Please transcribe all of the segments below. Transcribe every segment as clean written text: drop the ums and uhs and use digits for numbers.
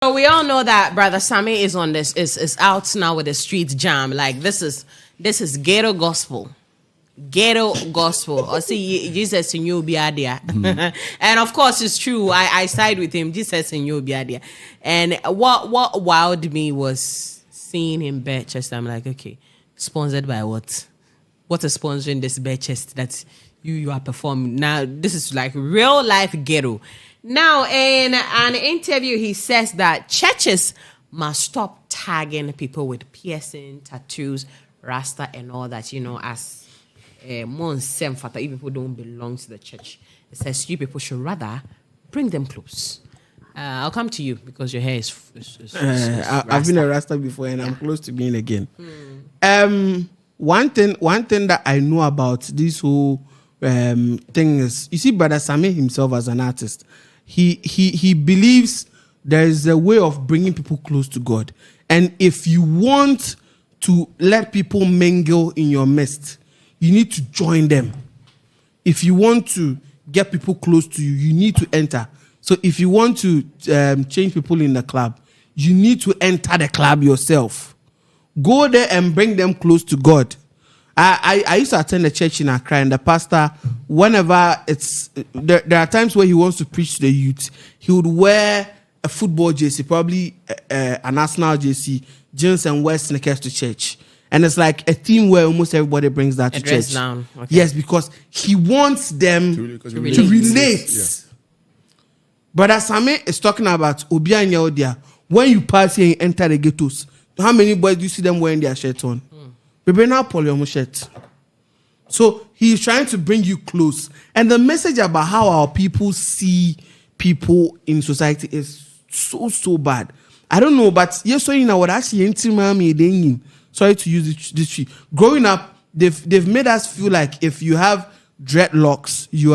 So we all know that Brother Sammy is on this is out now with the street jam. Like this is ghetto gospel. Ghetto gospel. Or see Jesus in you be there. And of course it's true. I side with him. Jesus in you be there. And what wowed me was seeing him bare chest. I'm like, okay, sponsored by what? What is sponsoring this bare chest that you are performing? Now this is like real life ghetto. Now, in an interview, he says that churches must stop tagging people with piercing, tattoos, rasta, and all that, as Monsem Fata, if people don't belong to the church. It says you people should rather bring them close. I'll come to you because your hair is I've been a rasta before and I'm close to being again. One thing that I know about this whole thing is, you see, Brother Sammy himself as an artist, he believes there is a way of bringing people close to God. And if you want to let people mingle in your midst, you need to join them. If you want to get people close to you, you need to enter. So if you want to change people in the club, you need to enter the club yourself. Go there and bring them close to God. I used to attend a church in Accra, and the pastor, whenever there are times where he wants to preach to the youth, he would wear a football jersey, probably an Arsenal jersey, jeans and wear sneakers to church. And it's like a theme where almost everybody brings that to church. Down. Okay. Yes, because he wants them to relate. Yeah. Brother Sammy is talking about Obia and Yaodia. When you pass here and enter the ghettos, how many boys do you see them wearing their shirts on? Baby, now polyamo shirt. So he's trying to bring you close. And the message about how our people see people in society is so bad. I don't know, but yes, so you know what actually sorry to use this tree. Growing up, they've made us feel like if you have dreadlocks, you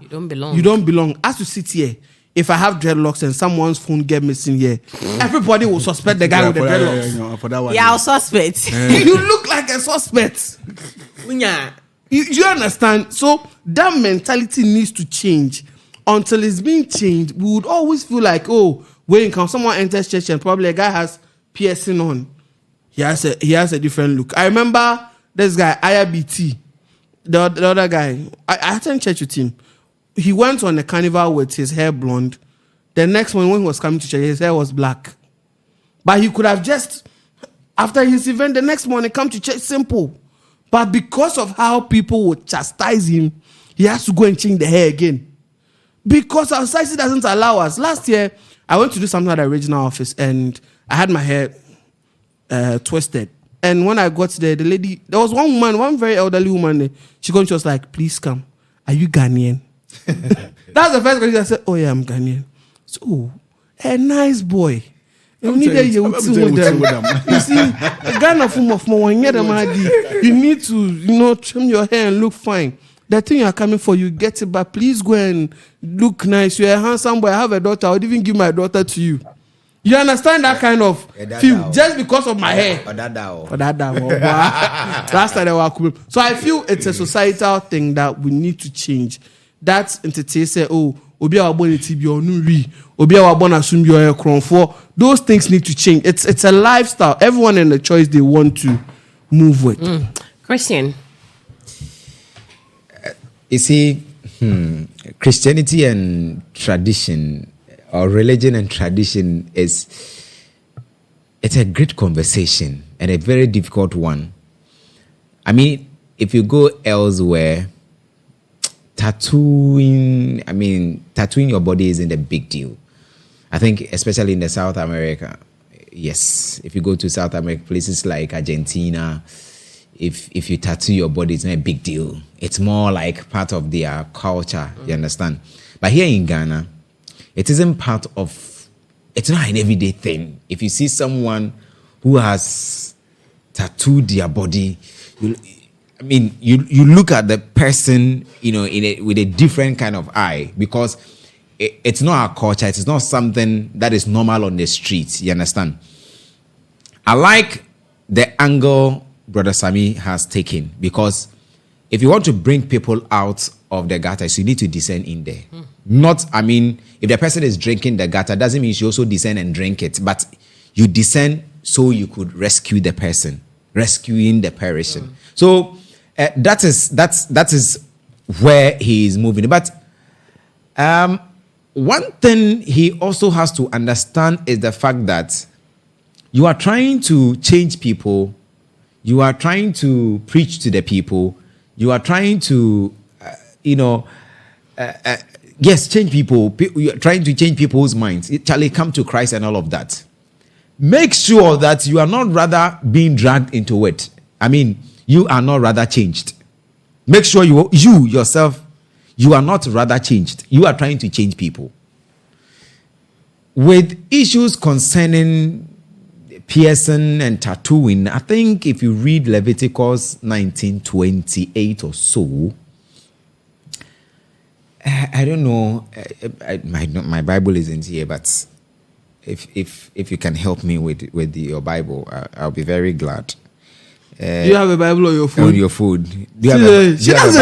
don't belong. You don't belong. As you sit here, if I have dreadlocks and someone's phone get missing here, everybody will suspect the guy with the dreadlocks. For that one, I'll suspect. You look like a suspect. You understand? So that mentality needs to change. Until it's being changed, we would always feel like, oh, when someone enters church and probably a guy has piercing on, he has a different look. I remember this guy, IRBT, the other guy. I attended church with him. He went on a carnival with his hair blonde. The next one, when he was coming to church, his hair was black. But he could have just, after his event, the next morning, come to church, simple. But because of how people would chastise him, he has to go and change the hair again. Because our society doesn't allow us. Last year, I went to do something at the regional office, and I had my hair twisted. And when I got there, the lady, there was one woman, one very elderly woman there. She was like, please come. Are you Ghanaian? That's the first question I said. Oh yeah, I'm Ghanaian. So, a nice boy. You need you see, Ghana form of more. You need to, trim your hair and look fine. The thing you're coming for, you get it, but please go and look nice. You're a handsome boy. I have a daughter. I would even give my daughter to you. You understand that kind of feel just because of my hair. So I feel it's a societal thing that we need to change. That's entity say, oh, obi a wabon tibi onuri, obi a wabon assume your crown for. Those things need to change. It's a lifestyle. Everyone in the choice they want to move with. Christian, you see, Christianity and tradition, or religion and tradition, it's a great conversation and a very difficult one. I mean, if you go elsewhere, tattooing your body isn't a big deal. I think especially in the South America, yes, if you go to South America, places like Argentina, if you tattoo your body, it's not a big deal. It's more like part of their culture, you understand? But here in Ghana, it isn't part of, it's not an everyday thing. If you see someone who has tattooed their body, you look at the person, with a different kind of eye, because it's not our culture. It's not something that is normal on the streets. You understand? I like the angle Brother Sammy has taken, because if you want to bring people out of the gutters, you need to descend in there. Not, I mean, if the person is drinking the gutter, doesn't mean you also descend and drink it, but you descend so you could rescue the person, rescuing the perishing. So that is where he is moving. But one thing he also has to understand is the fact that you are trying to change people, you are trying to preach to the people, you are trying to, yes, change people. You are trying to change people's minds. Charlie, come to Christ and all of that. Make sure that you are not rather being dragged into it. I mean, you are not rather changed. Make sure you yourself, you are not rather changed. You are trying to change people. With issues concerning piercing and tattooing, I think if you read Leviticus 19:28 or so, I don't know, my Bible isn't here, but if you can help me with your Bible, I'll be very glad. Do you have a Bible on your phone? On your phone. Do you have a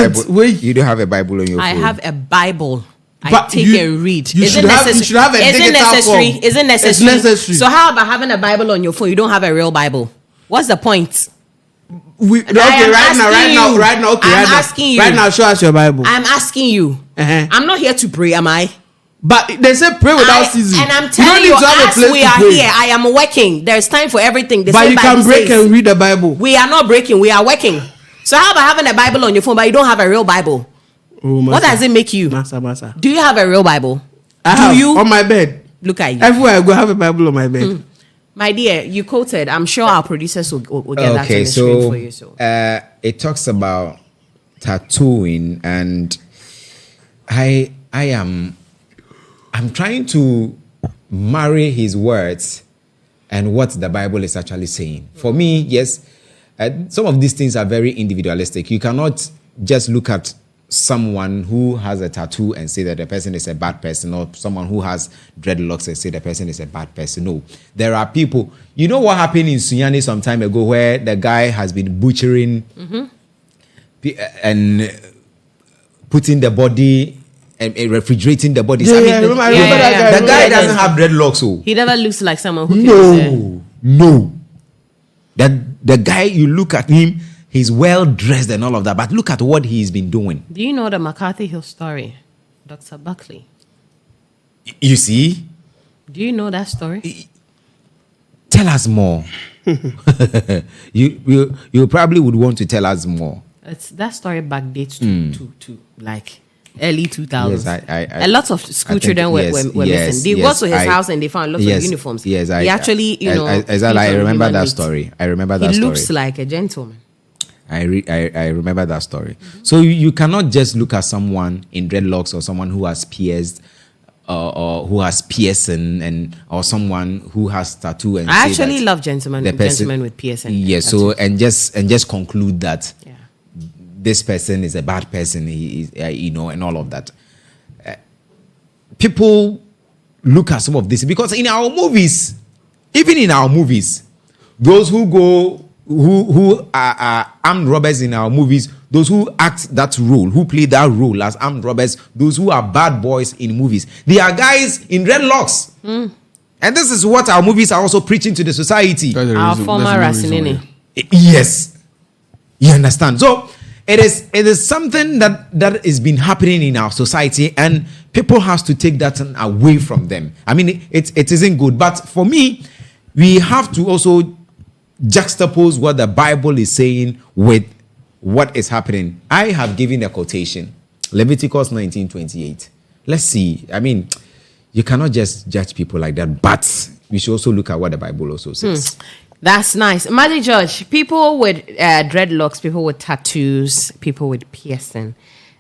Bible? Wait. You don't have a Bible on your phone? I have a Bible. I But take and read. You should have a digital form. Is it necessary? It's necessary. So how about having a Bible on your phone? You don't have a real Bible. What's the point? Right now, show us your Bible. I'm asking you. I'm not here to pray, am I? But they say pray without ceasing. And I'm telling you, as we are here, I am working. There's time for everything. But you can break and read the Bible. We are not breaking. We are working. So how about having a Bible on your phone, but you don't have a real Bible? Oh, what does it make you? Massa. Do you have a real Bible? Do you? On my bed. Look at you. Everywhere I go, I have a Bible on my bed. My dear, you quoted. I'm sure our producers will get that on the screen for you. So it talks about tattooing, and I'm trying to marry his words and what the Bible is actually saying. For me, yes, some of these things are very individualistic. You cannot just look at someone who has a tattoo and say that the person is a bad person, or someone who has dreadlocks and say the person is a bad person. No, there are people. You know what happened in Sunyani some time ago, where the guy has been butchering and putting the body and refrigerating the body. I remember that the guy doesn't have dreadlocks. So he never looks like someone who no. The guy, you look at him, he's well dressed and all of that, but look at what he's been doing. Do you know the McCarthy Hill story, Dr. Buckley? You see? Do you know that story? Tell us more. you probably would want to tell us more. That story backdates to like early 2000s. Yes, a lot of school children were missing. They go to his house and they found lots of uniforms. Yes, he actually, I remember that story. He looks like a gentleman. I remember that story. So you cannot just look at someone in dreadlocks or someone who has pierced or who has piercing or someone who has tattoo and I actually love gentlemen with piercing. Yes, so and just conclude that this person is a bad person, he is, and all of that. People look at some of this because in our movies, even in our movies, those who are armed robbers in our movies, those who act that role, who play that role as armed robbers, those who are bad boys in movies, they are guys in dreadlocks. And this is what our movies are also preaching to the society. Our former Rasinini. Yes. You understand? So it is something that has been happening in our society, and people have to take that away from them. I mean, it isn't good. But for me, we have to also juxtapose what the Bible is saying with what is happening. I have given a quotation, Leviticus 19:28. Let's see. I mean, you cannot just judge people like that, but we should also look at what the Bible also says. That's nice. Mother George, people with dreadlocks, people with tattoos, people with piercing.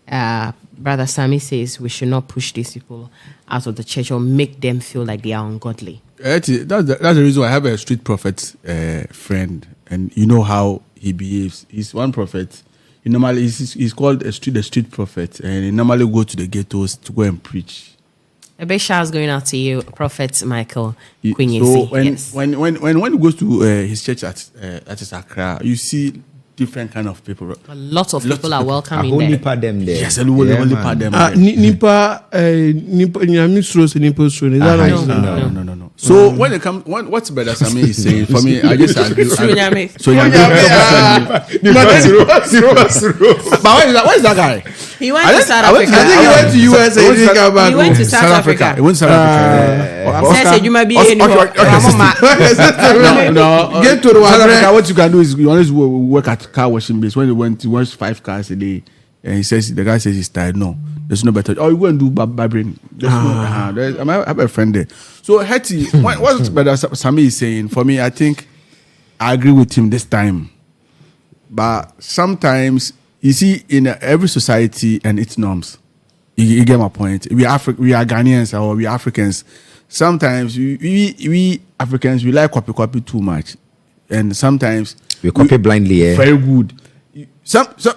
Brother Sammy says we should not push these people out of the church or make them feel like they are ungodly. That's the reason why I have a street prophet friend, and you know how he behaves. He's one prophet. He normally he's called a street prophet, and he normally go to the ghettos to go and preach. A big shout is going out to you, Prophet Michael Quincy. So when he goes to his church at Accra, you see different kind of people. A lot of people are A welcoming whole there. nipa them there. Yes, only part them. Nipa nyame suro se nipa suro. Is that right? No. So when it comes, what's better Sammy is saying, for me, I just agree. So but where is that guy? He went to South Africa. I think he went to US and he didn't come back. He went to South Africa. He went to South Africa. Said you might be anywhere. No. Get to the South Africa, one. what you can do is you always work at car washing base. When he went to wash 5 cars a day, and the guy says he's tired. No, there's no better. Oh, you go and do barbering. I have a friend there. So Hetty, what's better Sammy is saying, for me, I think I agree with him this time. But sometimes, you see, in every society and its norms, you get my point. We are Ghanaians or we are Africans. Sometimes we Africans, we like copy too much. And sometimes we copy blindly. Yeah. Very good.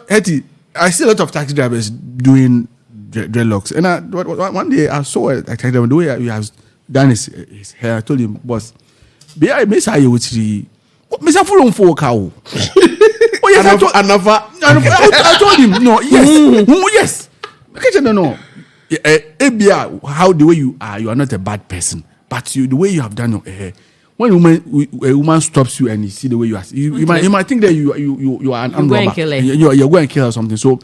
Hetty, I see a lot of taxi drivers doing dreadlocks. And one day I saw a taxi driver, the way he has done his hair. I told him, boss, I miss how you would see. Miss a full for cow. Oh yes, I told him no. Yes, yes. No. How the way you are not a bad person, but the way you have done your hair. When a woman stops you and you see the way you are, you might think that you are an unrobber. You're going to kill her or something. So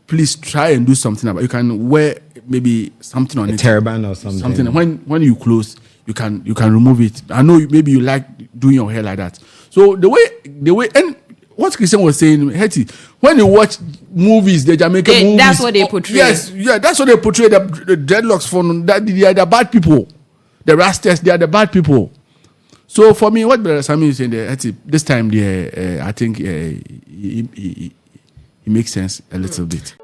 please try and do something about it. You can wear maybe something on a turban or something. Something when you close, you can remove it. I know maybe you like doing your hair like that. So the way and what Christian was saying, Hetty, when you watch movies, the Jamaican movies, that's what they portray. Yes, that's what they portray. The dreadlocks from that they are the bad people. The rastas, they are the bad people. So for me, what Brother Sammy is saying there, Hetty, this time I think it makes sense a little bit.